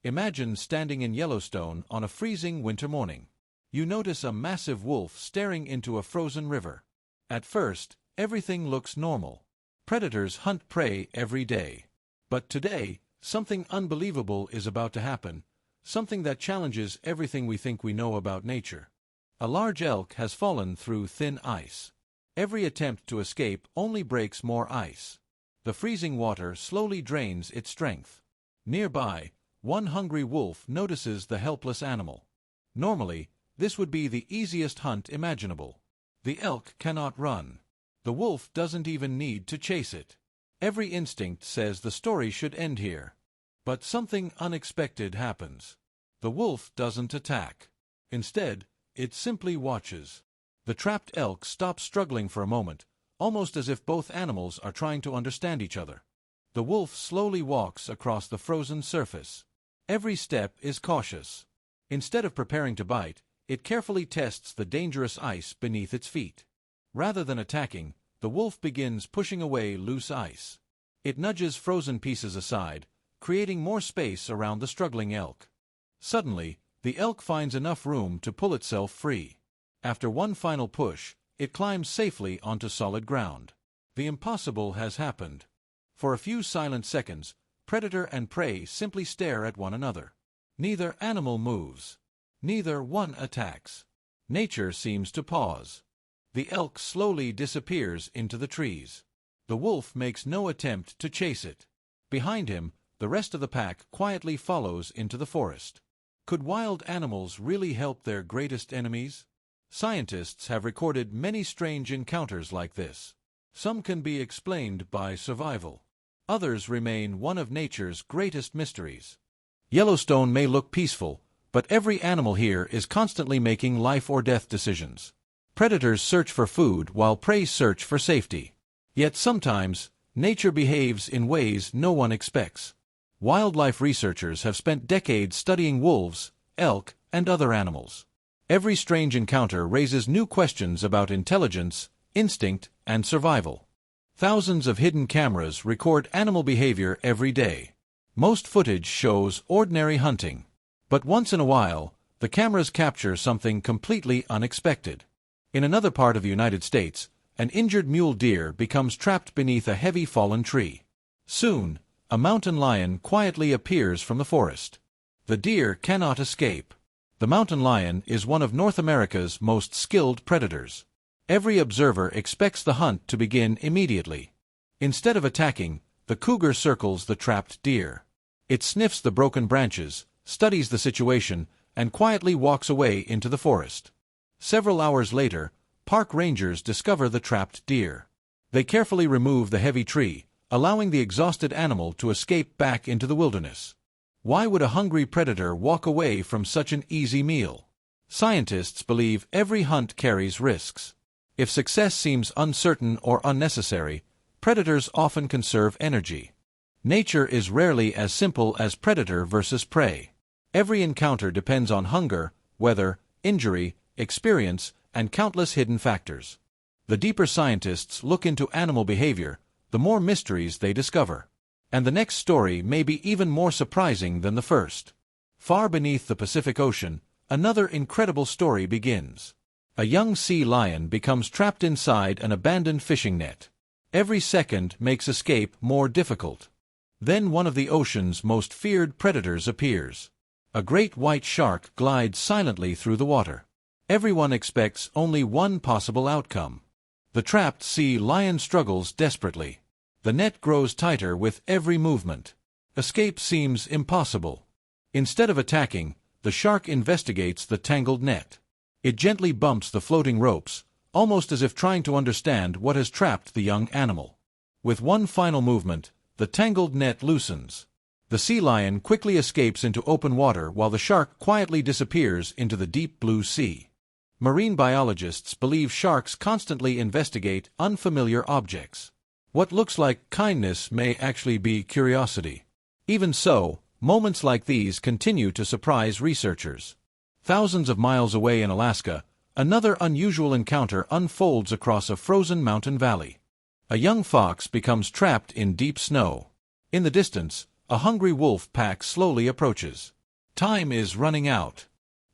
Imagine standing in Yellowstone on a freezing winter morning. You notice a massive wolf staring into a frozen river. At first, everything looks normal. Predators hunt prey every day. But today, something unbelievable is about to happen, something that challenges everything we think we know about nature. A large elk has fallen through thin ice. Every attempt to escape only breaks more ice. The freezing water slowly drains its strength. Nearby, one hungry wolf notices the helpless animal. Normally, this would be the easiest hunt imaginable. The elk cannot run. The wolf doesn't even need to chase it. Every instinct says the story should end here. But something unexpected happens. The wolf doesn't attack. Instead, it simply watches. The trapped elk stops struggling for a moment, almost as if both animals are trying to understand each other. The wolf slowly walks across the frozen surface. Every step is cautious. Instead of preparing to bite, it carefully tests the dangerous ice beneath its feet. Rather than attacking, the wolf begins pushing away loose ice. It nudges frozen pieces aside, creating more space around the struggling elk. Suddenly, the elk finds enough room to pull itself free. After one final push, it climbs safely onto solid ground. The impossible has happened. For a few silent seconds, predator and prey simply stare at one another. Neither animal moves. Neither one attacks. Nature seems to pause. The elk slowly disappears into the trees. The wolf makes no attempt to chase it. Behind him, the rest of the pack quietly follows into the forest. Could wild animals really help their greatest enemies? Scientists have recorded many strange encounters like this. Some can be explained by survival. Others remain one of nature's greatest mysteries. Yellowstone may look peaceful, but every animal here is constantly making life-or-death decisions. Predators search for food while prey search for safety. Yet sometimes, nature behaves in ways no one expects. Wildlife researchers have spent decades studying wolves, elk, and other animals. Every strange encounter raises new questions about intelligence, instinct, and survival. Thousands of hidden cameras record animal behavior every day. Most footage shows ordinary hunting. But once in a while, the cameras capture something completely unexpected. In another part of the United States, an injured mule deer becomes trapped beneath a heavy fallen tree. Soon, a mountain lion quietly appears from the forest. The deer cannot escape. The mountain lion is one of North America's most skilled predators. Every observer expects the hunt to begin immediately. Instead of attacking, the cougar circles the trapped deer. It sniffs the broken branches, studies the situation, and quietly walks away into the forest. Several hours later, park rangers discover the trapped deer. They carefully remove the heavy tree, allowing the exhausted animal to escape back into the wilderness. Why would a hungry predator walk away from such an easy meal? Scientists believe every hunt carries risks. If success seems uncertain or unnecessary, predators often conserve energy. Nature is rarely as simple as predator versus prey. Every encounter depends on hunger, weather, injury, experience, and countless hidden factors. The deeper scientists look into animal behavior, the more mysteries they discover. And the next story may be even more surprising than the first. Far beneath the Pacific Ocean, another incredible story begins. A young sea lion becomes trapped inside an abandoned fishing net. Every second makes escape more difficult. Then one of the ocean's most feared predators appears. A great white shark glides silently through the water. Everyone expects only one possible outcome. The trapped sea lion struggles desperately. The net grows tighter with every movement. Escape seems impossible. Instead of attacking, the shark investigates the tangled net. It gently bumps the floating ropes, almost as if trying to understand what has trapped the young animal. With one final movement, the tangled net loosens. The sea lion quickly escapes into open water while the shark quietly disappears into the deep blue sea. Marine biologists believe sharks constantly investigate unfamiliar objects. What looks like kindness may actually be curiosity. Even so, moments like these continue to surprise researchers. Thousands of miles away in Alaska, another unusual encounter unfolds across a frozen mountain valley. A young fox becomes trapped in deep snow. In the distance, a hungry wolf pack slowly approaches. Time is running out.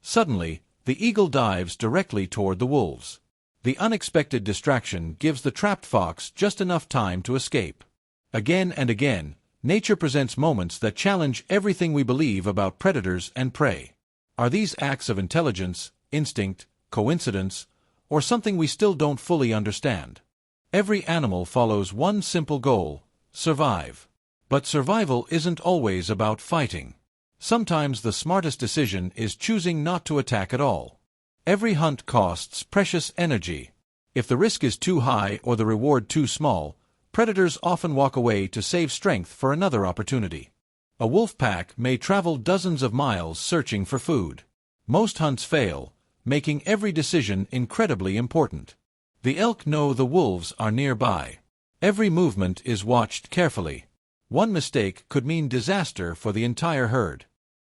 Suddenly, the eagle dives directly toward the wolves. The unexpected distraction gives the trapped fox just enough time to escape. Again and again, nature presents moments that challenge everything we believe about predators and prey. Are these acts of intelligence, instinct, coincidence, or something we still don't fully understand? Every animal follows one simple goal: survive. But survival isn't always about fighting. Sometimes the smartest decision is choosing not to attack at all. Every hunt costs precious energy. If the risk is too high or the reward too small, predators often walk away to save strength for another opportunity. A wolf pack may travel dozens of miles searching for food. Most hunts fail, making every decision incredibly important. The elk know the wolves are nearby. Every movement is watched carefully. One mistake could mean disaster for the entire herd.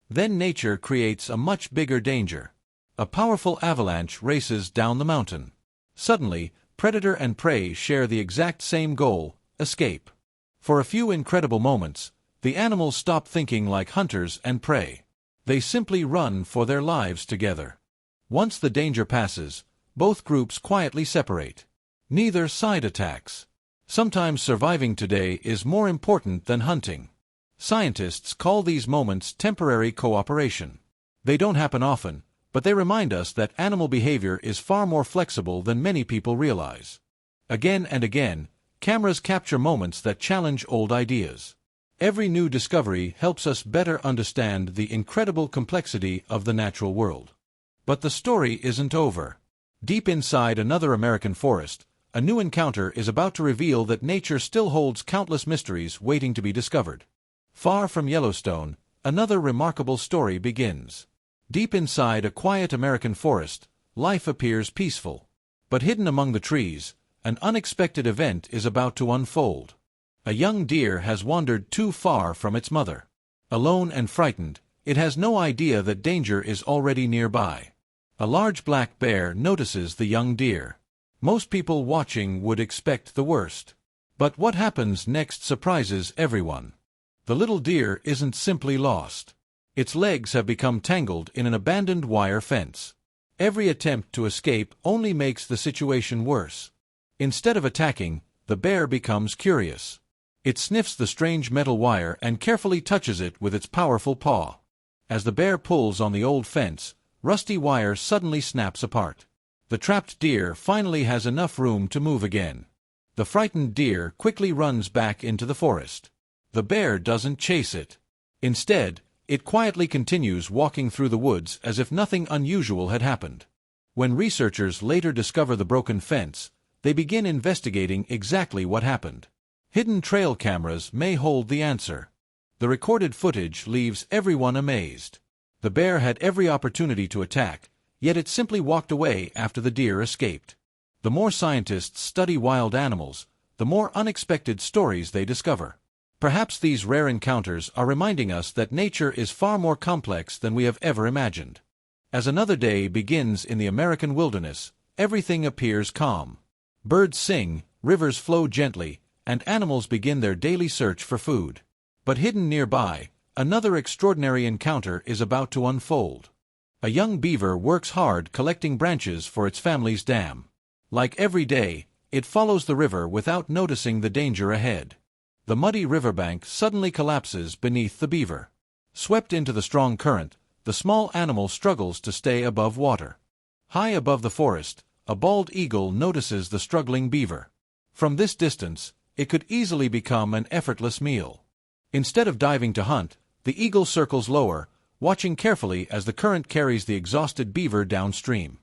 Then nature creates a much bigger danger. A powerful avalanche races down the mountain. Suddenly, predator and prey share the exact same goal: escape. For a few incredible moments, the animals stop thinking like hunters and prey. They simply run for their lives together. Once the danger passes, both groups quietly separate. Neither side attacks. Sometimes surviving today is more important than hunting. Scientists call these moments temporary cooperation. They don't happen often, but they remind us that animal behavior is far more flexible than many people realize. Again and again, cameras capture moments that challenge old ideas. Every new discovery helps us better understand the incredible complexity of the natural world. But the story isn't over. Deep inside another American forest, a new encounter is about to reveal that nature still holds countless mysteries waiting to be discovered. Far from Yellowstone, another remarkable story begins. Deep inside a quiet American forest, life appears peaceful. But hidden among the trees, an unexpected event is about to unfold. A young deer has wandered too far from its mother. Alone and frightened, it has no idea that danger is already nearby. A large black bear notices the young deer. Most people watching would expect the worst. But what happens next surprises everyone. The little deer isn't simply lost. Its legs have become tangled in an abandoned wire fence. Every attempt to escape only makes the situation worse. Instead of attacking, the bear becomes curious. It sniffs the strange metal wire and carefully touches it with its powerful paw. As the bear pulls on the old fence, rusty wire suddenly snaps apart. The trapped deer finally has enough room to move again. The frightened deer quickly runs back into the forest. The bear doesn't chase it. Instead, it quietly continues walking through the woods as if nothing unusual had happened. When researchers later discover the broken fence, they begin investigating exactly what happened. Hidden trail cameras may hold the answer. The recorded footage leaves everyone amazed. The bear had every opportunity to attack, yet it simply walked away after the deer escaped. The more scientists study wild animals, the more unexpected stories they discover. Perhaps these rare encounters are reminding us that nature is far more complex than we have ever imagined. As another day begins in the American wilderness, everything appears calm. Birds sing, rivers flow gently, and animals begin their daily search for food. But hidden nearby, another extraordinary encounter is about to unfold. A young beaver works hard collecting branches for its family's dam. Like every day, it follows the river without noticing the danger ahead. The muddy riverbank suddenly collapses beneath the beaver. Swept into the strong current, the small animal struggles to stay above water. High above the forest, a bald eagle notices the struggling beaver. From this distance, it could easily become an effortless meal. Instead of diving to hunt, the eagle circles lower, watching carefully as the current carries the exhausted beaver downstream.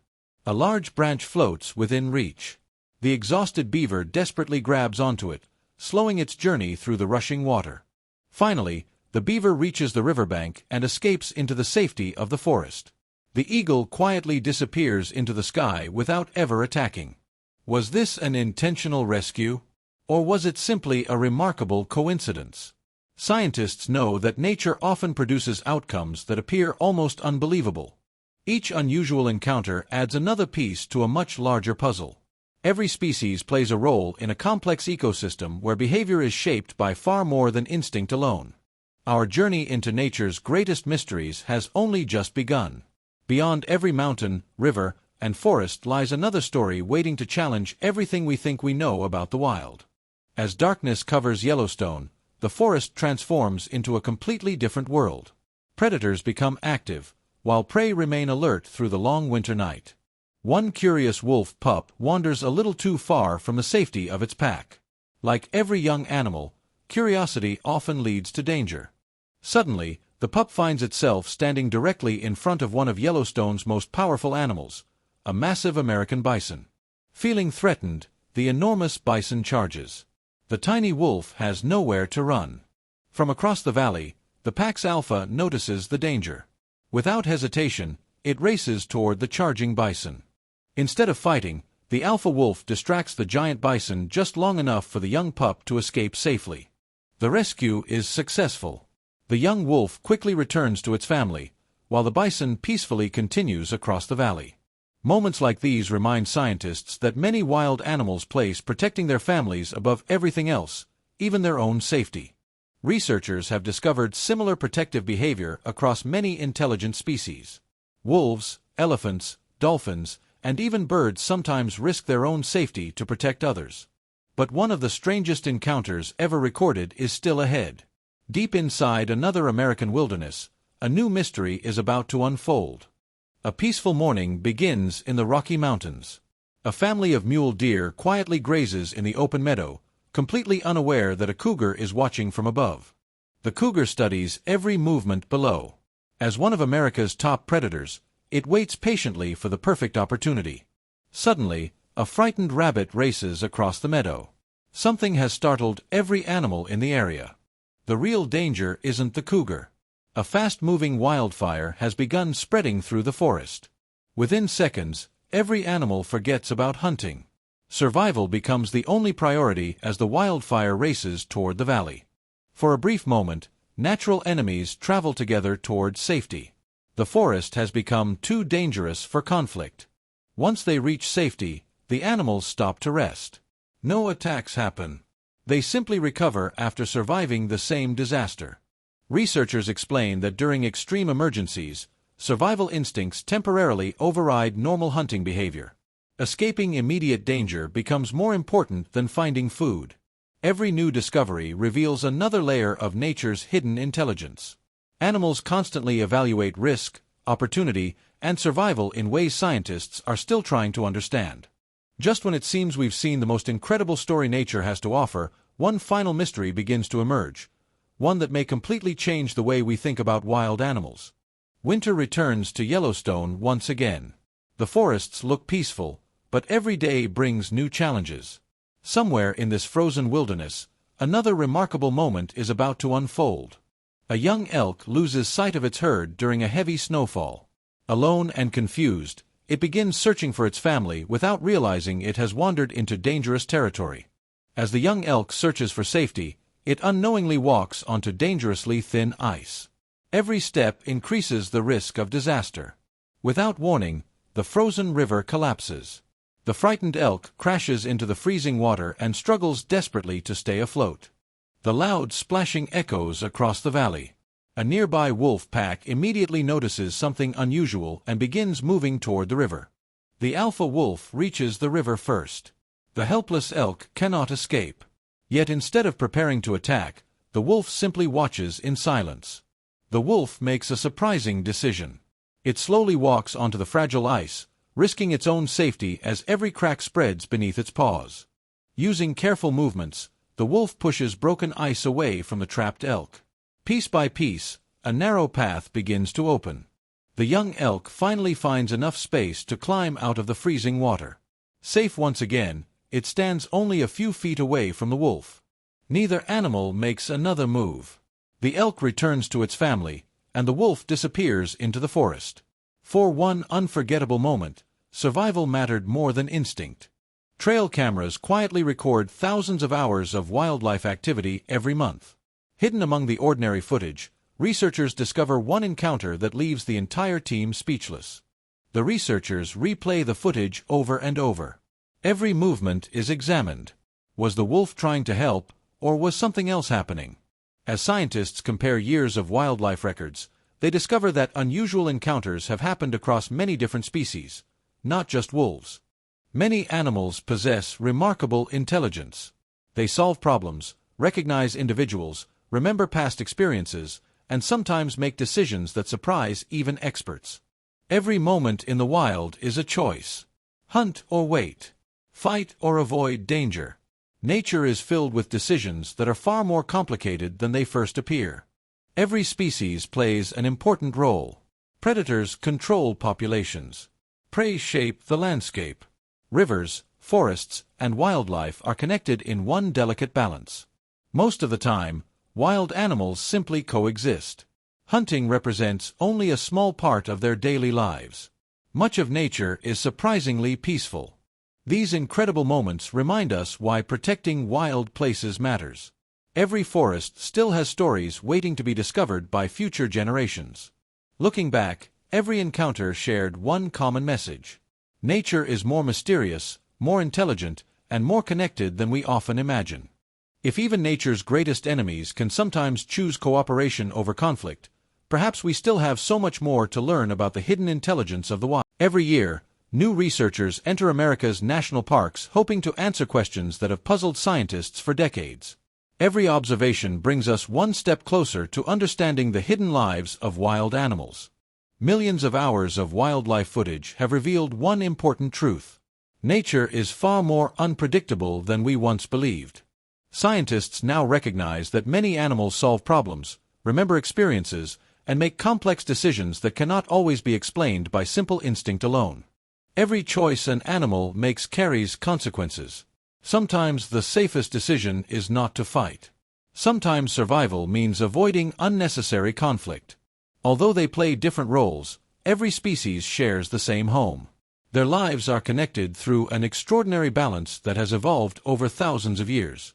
A large branch floats within reach. The exhausted beaver desperately grabs onto it, slowing its journey through the rushing water. Finally, the beaver reaches the riverbank and escapes into the safety of the forest. The eagle quietly disappears into the sky without ever attacking. Was this an intentional rescue? Or was it simply a remarkable coincidence? Scientists know that nature often produces outcomes that appear almost unbelievable. Each unusual encounter adds another piece to a much larger puzzle. Every species plays a role in a complex ecosystem where behavior is shaped by far more than instinct alone. Our journey into nature's greatest mysteries has only just begun. Beyond every mountain, river, and forest lies another story waiting to challenge everything we think we know about the wild. As darkness covers Yellowstone, the forest transforms into a completely different world. Predators become active, while prey remain alert through the long winter night. One curious wolf pup wanders a little too far from the safety of its pack. Like every young animal, curiosity often leads to danger. Suddenly, the pup finds itself standing directly in front of one of Yellowstone's most powerful animals, a massive American bison. Feeling threatened, the enormous bison charges. The tiny wolf has nowhere to run. From across the valley, the pack's alpha notices the danger. Without hesitation, it races toward the charging bison. Instead of fighting, the alpha wolf distracts the giant bison just long enough for the young pup to escape safely. The rescue is successful. The young wolf quickly returns to its family, while the bison peacefully continues across the valley. Moments like these remind scientists that many wild animals place protecting their families above everything else, even their own safety. Researchers have discovered similar protective behavior across many intelligent species. Wolves, elephants, dolphins, and even birds sometimes risk their own safety to protect others. But one of the strangest encounters ever recorded is still ahead. Deep inside another American wilderness, a new mystery is about to unfold. A peaceful morning begins in the Rocky Mountains. A family of mule deer quietly grazes in the open meadow, completely unaware that a cougar is watching from above. The cougar studies every movement below. As one of America's top predators, it waits patiently for the perfect opportunity. Suddenly, a frightened rabbit races across the meadow. Something has startled every animal in the area. The real danger isn't the cougar. A fast-moving wildfire has begun spreading through the forest. Within seconds, every animal forgets about hunting. Survival becomes the only priority as the wildfire races toward the valley. For a brief moment, natural enemies travel together toward safety. The forest has become too dangerous for conflict. Once they reach safety, the animals stop to rest. No attacks happen. They simply recover after surviving the same disaster. Researchers explain that during extreme emergencies, survival instincts temporarily override normal hunting behavior. Escaping immediate danger becomes more important than finding food. Every new discovery reveals another layer of nature's hidden intelligence. Animals constantly evaluate risk, opportunity, and survival in ways scientists are still trying to understand. Just when it seems we've seen the most incredible story nature has to offer, one final mystery begins to emerge, one that may completely change the way we think about wild animals. Winter returns to Yellowstone once again. The forests look peaceful, but every day brings new challenges. Somewhere in this frozen wilderness, another remarkable moment is about to unfold. A young elk loses sight of its herd during a heavy snowfall. Alone and confused, it begins searching for its family without realizing it has wandered into dangerous territory. As the young elk searches for safety, it unknowingly walks onto dangerously thin ice. Every step increases the risk of disaster. Without warning, the frozen river collapses. The frightened elk crashes into the freezing water and struggles desperately to stay afloat. The loud splashing echoes across the valley. A nearby wolf pack immediately notices something unusual and begins moving toward the river. The alpha wolf reaches the river first. The helpless elk cannot escape. Yet instead of preparing to attack, the wolf simply watches in silence. The wolf makes a surprising decision. It slowly walks onto the fragile ice, risking its own safety as every crack spreads beneath its paws. Using careful movements, the wolf pushes broken ice away from the trapped elk. Piece by piece, a narrow path begins to open. The young elk finally finds enough space to climb out of the freezing water. Safe once again, it stands only a few feet away from the wolf. Neither animal makes another move. The elk returns to its family, and the wolf disappears into the forest. For one unforgettable moment, survival mattered more than instinct. Trail cameras quietly record thousands of hours of wildlife activity every month. Hidden among the ordinary footage, researchers discover one encounter that leaves the entire team speechless. The researchers replay the footage over and over. Every movement is examined. Was the wolf trying to help, or was something else happening? As scientists compare years of wildlife records, they discover that unusual encounters have happened across many different species, not just wolves. Many animals possess remarkable intelligence. They solve problems, recognize individuals, remember past experiences, and sometimes make decisions that surprise even experts. Every moment in the wild is a choice. Hunt or wait. Fight or avoid danger. Nature is filled with decisions that are far more complicated than they first appear. Every species plays an important role. Predators control populations. Prey shape the landscape. Rivers, forests, and wildlife are connected in one delicate balance. Most of the time, wild animals simply coexist. Hunting represents only a small part of their daily lives. Much of nature is surprisingly peaceful. These incredible moments remind us why protecting wild places matters. Every forest still has stories waiting to be discovered by future generations. Looking back, every encounter shared one common message. Nature is more mysterious, more intelligent, and more connected than we often imagine. If even nature's greatest enemies can sometimes choose cooperation over conflict, perhaps we still have so much more to learn about the hidden intelligence of the wild. Every year, new researchers enter America's national parks hoping to answer questions that have puzzled scientists for decades. Every observation brings us one step closer to understanding the hidden lives of wild animals. Millions of hours of wildlife footage have revealed one important truth. Nature is far more unpredictable than we once believed. Scientists now recognize that many animals solve problems, remember experiences, and make complex decisions that cannot always be explained by simple instinct alone. Every choice an animal makes carries consequences. Sometimes the safest decision is not to fight. Sometimes survival means avoiding unnecessary conflict. Although they play different roles, every species shares the same home. Their lives are connected through an extraordinary balance that has evolved over thousands of years.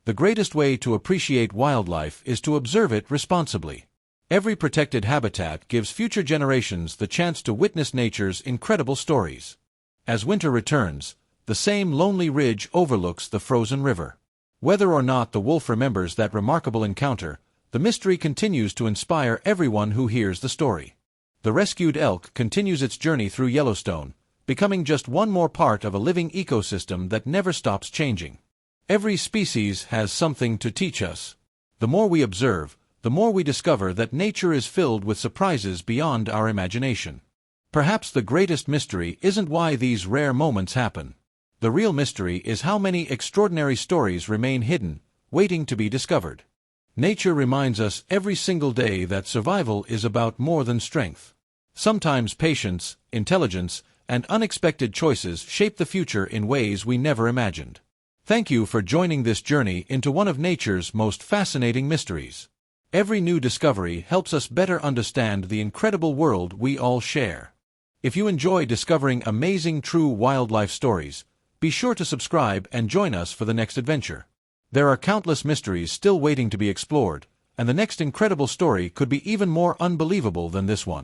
The greatest way to appreciate wildlife is to observe it responsibly. Every protected habitat gives future generations the chance to witness nature's incredible stories. As winter returns, the same lonely ridge overlooks the frozen river. Whether or not the wolf remembers that remarkable encounter, the mystery continues to inspire everyone who hears the story. The rescued elk continues its journey through Yellowstone, becoming just one more part of a living ecosystem that never stops changing. Every species has something to teach us. The more we observe, the more we discover that nature is filled with surprises beyond our imagination. Perhaps the greatest mystery isn't why these rare moments happen. The real mystery is how many extraordinary stories remain hidden, waiting to be discovered. Nature reminds us every single day that survival is about more than strength. Sometimes patience, intelligence, and unexpected choices shape the future in ways we never imagined. Thank you for joining this journey into one of nature's most fascinating mysteries. Every new discovery helps us better understand the incredible world we all share. If you enjoy discovering amazing true wildlife stories, be sure to subscribe and join us for the next adventure. There are countless mysteries still waiting to be explored, and the next incredible story could be even more unbelievable than this one.